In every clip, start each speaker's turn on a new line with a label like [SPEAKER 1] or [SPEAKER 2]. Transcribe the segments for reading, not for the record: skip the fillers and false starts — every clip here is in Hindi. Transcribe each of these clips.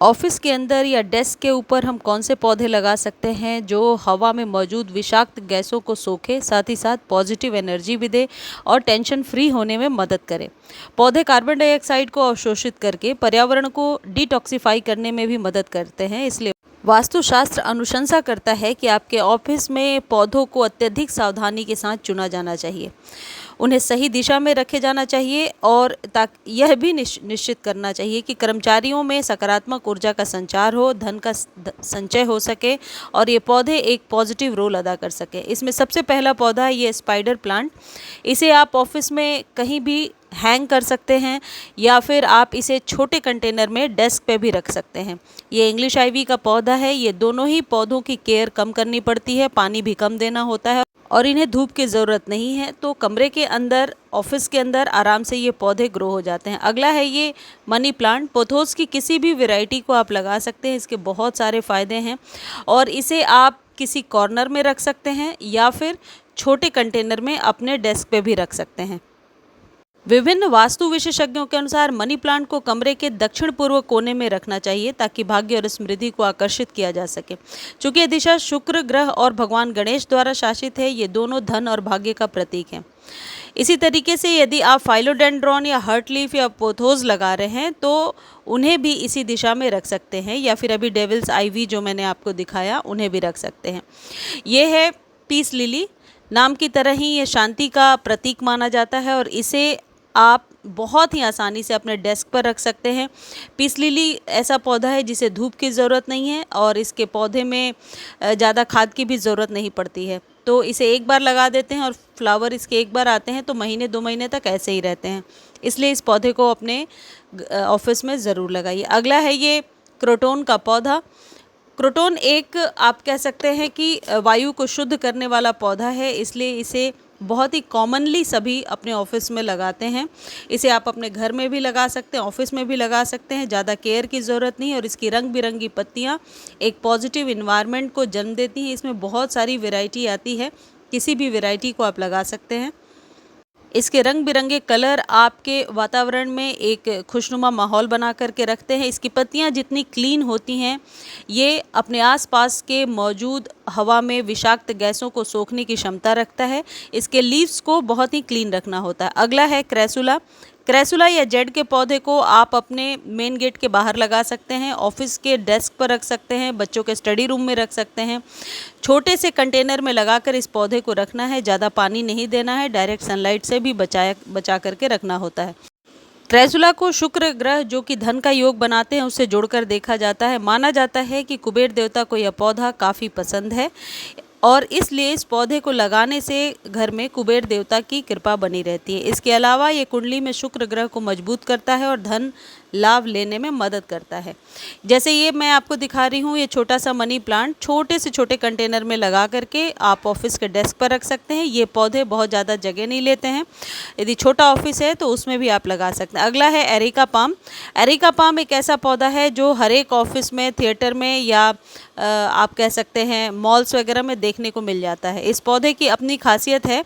[SPEAKER 1] ऑफिस के अंदर या डेस्क के ऊपर हम कौन से पौधे लगा सकते हैं जो हवा में मौजूद विषाक्त गैसों को सोखे, साथ ही साथ पॉजिटिव एनर्जी भी दे और टेंशन फ्री होने में मदद करे। पौधे कार्बन डाइऑक्साइड को अवशोषित करके पर्यावरण को डिटॉक्सिफाई करने में भी मदद करते हैं। इसलिए वास्तुशास्त्र अनुशंसा करता है कि आपके ऑफिस में पौधों को अत्यधिक सावधानी के साथ चुना जाना चाहिए, उन्हें सही दिशा में रखे जाना चाहिए और ताकि यह भी निश्चित करना चाहिए कि कर्मचारियों में सकारात्मक ऊर्जा का संचार हो, धन का संचय हो सके और ये पौधे एक पॉजिटिव रोल अदा कर सके। इसमें सबसे पहला पौधा है ये स्पाइडर प्लांट। इसे आप ऑफिस में कहीं भी हैंग कर सकते हैं या फिर आप इसे छोटे कंटेनर में डेस्क पे भी रख सकते हैं। ये इंग्लिश आइवी का पौधा है। ये दोनों ही पौधों की केयर कम करनी पड़ती है, पानी भी कम देना होता है और इन्हें धूप की ज़रूरत नहीं है, तो कमरे के अंदर, ऑफिस के अंदर आराम से ये पौधे ग्रो हो जाते हैं। अगला है ये मनी प्लांट। पोथोस की किसी भी वैरायटी को आप लगा सकते हैं, इसके बहुत सारे फ़ायदे हैं और इसे आप किसी कॉर्नर में रख सकते हैं या फिर छोटे कंटेनर में अपने डेस्क पे भी रख सकते हैं। विभिन्न वास्तु विशेषज्ञों के अनुसार मनी प्लांट को कमरे के दक्षिण पूर्व कोने में रखना चाहिए ताकि भाग्य और समृद्धि को आकर्षित किया जा सके। चूंकि यह दिशा शुक्र ग्रह और भगवान गणेश द्वारा शासित है, ये दोनों धन और भाग्य का प्रतीक हैं। इसी तरीके से यदि आप फाइलोडेंड्रॉन या हर्ट लीफ या पोथोस लगा रहे हैं तो उन्हें भी इसी दिशा में रख सकते हैं, या फिर अभी डेविल्स आइवी जो मैंने आपको दिखाया उन्हें भी रख सकते हैं। ये है पीस लिली। नाम की तरह ही ये शांति का प्रतीक माना जाता है और इसे आप बहुत ही आसानी से अपने डेस्क पर रख सकते हैं। पीस लिली ऐसा पौधा है जिसे धूप की ज़रूरत नहीं है और इसके पौधे में ज़्यादा खाद की भी ज़रूरत नहीं पड़ती है, तो इसे एक बार लगा देते हैं और फ्लावर इसके एक बार आते हैं तो महीने 2 महीने तक ऐसे ही रहते हैं। इसलिए इस पौधे को अपने ऑफिस में ज़रूर लगाइए। अगला है ये क्रोटोन का पौधा। क्रोटोन एक, आप कह सकते हैं कि वायु को शुद्ध करने वाला पौधा है, इसलिए इसे बहुत ही कॉमनली सभी अपने ऑफिस में लगाते हैं। इसे आप अपने घर में भी लगा सकते हैं, ऑफिस में भी लगा सकते हैं। ज़्यादा केयर की ज़रूरत नहीं और इसकी रंग बिरंगी पत्तियां एक पॉजिटिव इन्वायरमेंट को जन्म देती हैं। इसमें बहुत सारी वैरायटी आती है, किसी भी वैरायटी को आप लगा सकते हैं। इसके रंग बिरंगे कलर आपके वातावरण में एक खुशनुमा माहौल बना करके रखते हैं। इसकी पत्तियां जितनी क्लीन होती हैं, ये अपने आसपास के मौजूद हवा में विषाक्त गैसों को सोखने की क्षमता रखता है। इसके लीव्स को बहुत ही क्लीन रखना होता है। अगला है क्रेसुला। क्रेसुला या जेड के पौधे को आप अपने मेन गेट के बाहर लगा सकते हैं, ऑफिस के डेस्क पर रख सकते हैं, बच्चों के स्टडी रूम में रख सकते हैं। छोटे से कंटेनर में लगाकर इस पौधे को रखना है, ज़्यादा पानी नहीं देना है, डायरेक्ट सनलाइट से भी बचा करके रखना होता है। क्रेसुला को शुक्र ग्रह जो कि धन का योग बनाते हैं उससे जोड़कर देखा जाता है। माना जाता है कि कुबेर देवता को यह पौधा काफ़ी पसंद है और इसलिए इस पौधे को लगाने से घर में कुबेर देवता की कृपा बनी रहती है। इसके अलावा ये कुंडली में शुक्र ग्रह को मजबूत करता है और धन लाभ लेने में मदद करता है। जैसे ये मैं आपको दिखा रही हूँ, ये छोटा सा मनी प्लांट छोटे से छोटे कंटेनर में लगा करके आप ऑफिस के डेस्क पर रख सकते हैं। ये पौधे बहुत ज़्यादा जगह नहीं लेते हैं, यदि छोटा ऑफिस है तो उसमें भी आप लगा सकते हैं। अगला है एरिका पाम। एरिका पाम एक ऐसा पौधा है जो हर एक ऑफिस में, थिएटर में या आप कह सकते हैं मॉल्स वगैरह में देखने को मिल जाता है। इस पौधे की अपनी खासियत है,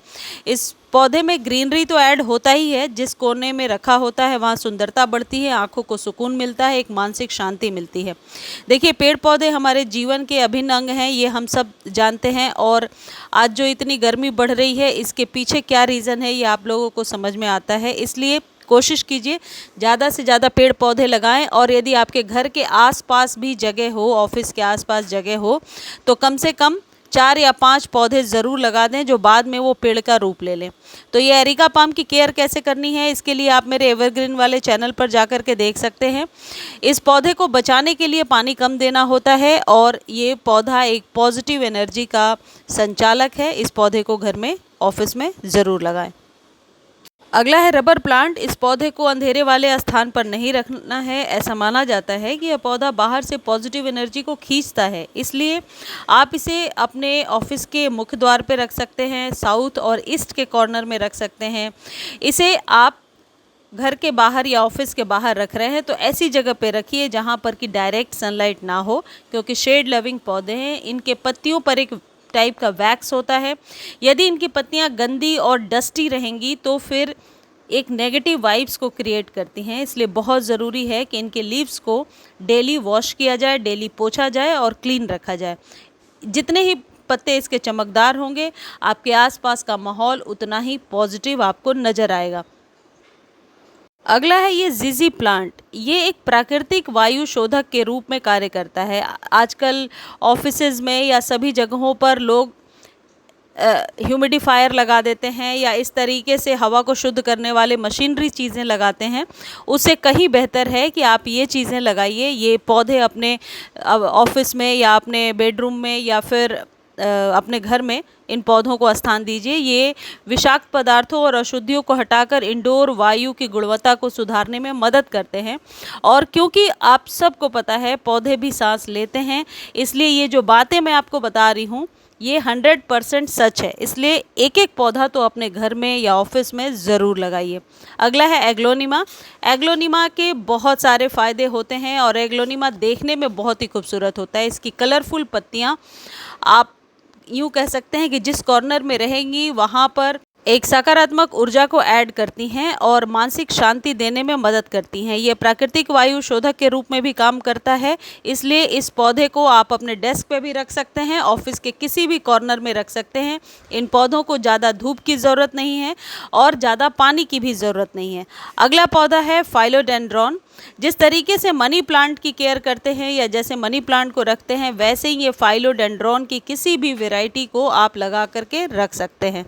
[SPEAKER 1] इस पौधे में ग्रीनरी तो ऐड होता ही है, जिस कोने में रखा होता है वहाँ सुंदरता बढ़ती है, आंखों को सुकून मिलता है, एक मानसिक शांति मिलती है। देखिए, पेड़ पौधे हमारे जीवन के अभिन्न अंग हैं, ये हम सब जानते हैं और आज जो इतनी गर्मी बढ़ रही है इसके पीछे क्या रीज़न है ये आप लोगों को समझ में आता है। इसलिए कोशिश कीजिए ज़्यादा से ज़्यादा पेड़ पौधे लगाएं और यदि आपके घर के आसपास भी जगह हो, ऑफिस के आसपास जगह हो, तो कम से कम 4 या 5 पौधे ज़रूर लगा दें जो बाद में वो पेड़ का रूप ले लें। तो ये एरिका पाम की केयर कैसे करनी है, इसके लिए आप मेरे एवरग्रीन वाले चैनल पर जा कर के देख सकते हैं। इस पौधे को बचाने के लिए पानी कम देना होता है और ये पौधा एक पॉजिटिव एनर्जी का संचालक है। इस पौधे को घर में, ऑफिस में ज़रूर लगाएं। अगला है रबर प्लांट। इस पौधे को अंधेरे वाले स्थान पर नहीं रखना है। ऐसा माना जाता है कि यह पौधा बाहर से पॉजिटिव एनर्जी को खींचता है, इसलिए आप इसे अपने ऑफिस के मुख्य द्वार पर रख सकते हैं, साउथ और ईस्ट के कॉर्नर में रख सकते हैं। इसे आप घर के बाहर या ऑफिस के बाहर रख रहे हैं तो ऐसी जगह पे रखिए जहाँ पर कि डायरेक्ट सनलाइट ना हो, क्योंकि शेड लविंग पौधे हैं। इनके पत्तियों पर एक टाइप का वैक्स होता है। यदि इनकी पत्तियां गंदी और डस्टी रहेंगी तो फिर एक नेगेटिव वाइब्स को क्रिएट करती हैं, इसलिए बहुत ज़रूरी है कि इनके लीव्स को डेली वॉश किया जाए, डेली पोंछा जाए और क्लीन रखा जाए। जितने ही पत्ते इसके चमकदार होंगे, आपके आसपास का माहौल उतना ही पॉजिटिव आपको नज़र आएगा। अगला है ये ज़िज़ी प्लांट। ये एक प्राकृतिक वायु शोधक के रूप में कार्य करता है। आजकल ऑफिसेज़ में या सभी जगहों पर लोग ह्यूमिडिफायर लगा देते हैं या इस तरीके से हवा को शुद्ध करने वाले मशीनरी चीज़ें लगाते हैं। उससे कहीं बेहतर है कि आप ये चीज़ें लगाइए। ये पौधे अपने ऑफिस में या अपने बेडरूम में या फिर अपने घर में इन पौधों को स्थान दीजिए। ये विषाक्त पदार्थों और अशुद्धियों को हटाकर इंडोर वायु की गुणवत्ता को सुधारने में मदद करते हैं। और क्योंकि आप सबको पता है पौधे भी सांस लेते हैं, इसलिए ये जो बातें मैं आपको बता रही हूँ ये 100% सच है। इसलिए एक एक पौधा तो अपने घर में या ऑफिस में ज़रूर लगाइए। अगला है एग्लोनिमा। एग्लोनिमा के बहुत सारे फ़ायदे होते हैं और एग्लोनिमा देखने में बहुत ही खूबसूरत होता है। इसकी कलरफुल पत्तियाँ आप यूँ कह सकते हैं कि जिस कॉर्नर में रहेंगी वहाँ पर एक सकारात्मक ऊर्जा को ऐड करती हैं और मानसिक शांति देने में मदद करती हैं। ये प्राकृतिक वायु शोधक के रूप में भी काम करता है, इसलिए इस पौधे को आप अपने डेस्क पे भी रख सकते हैं, ऑफिस के किसी भी कॉर्नर में रख सकते हैं। इन पौधों को ज़्यादा धूप की ज़रूरत नहीं है और ज़्यादा पानी की भी ज़रूरत नहीं है। अगला पौधा है फाइलोडेंड्रॉन। जिस तरीके से मनी प्लांट की केयर करते हैं या जैसे मनी प्लांट को रखते हैं, वैसे ही ये फाइलोडेंड्रॉन की किसी भी वेराइटी को आप लगा करके रख सकते हैं।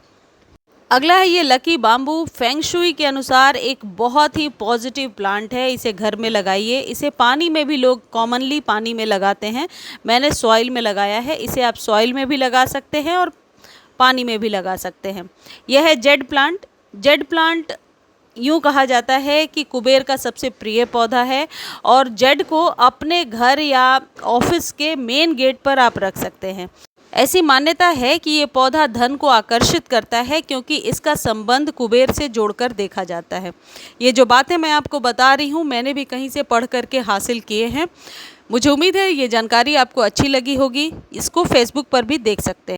[SPEAKER 1] अगला है ये लकी बाम्बू। फेंग शुई के अनुसार एक बहुत ही पॉजिटिव प्लांट है। इसे घर में लगाइए। इसे पानी में भी लोग कॉमनली पानी में लगाते हैं। मैंने सॉइल में लगाया है। इसे आप सॉइल में भी लगा सकते हैं और पानी में भी लगा सकते हैं। यह है जेड प्लांट। जेड प्लांट यूँ कहा जाता है कि कुबेर का सबसे प्रिय पौधा है और जेड को अपने घर या ऑफिस के मेन गेट पर आप रख सकते हैं। ऐसी मान्यता है कि ये पौधा धन को आकर्षित करता है क्योंकि इसका संबंध कुबेर से जोड़कर देखा जाता है। ये जो बातें मैं आपको बता रही हूँ मैंने भी कहीं से पढ़ करके हासिल किए हैं। मुझे उम्मीद है ये जानकारी आपको अच्छी लगी होगी। इसको फेसबुक पर भी देख सकते हैं।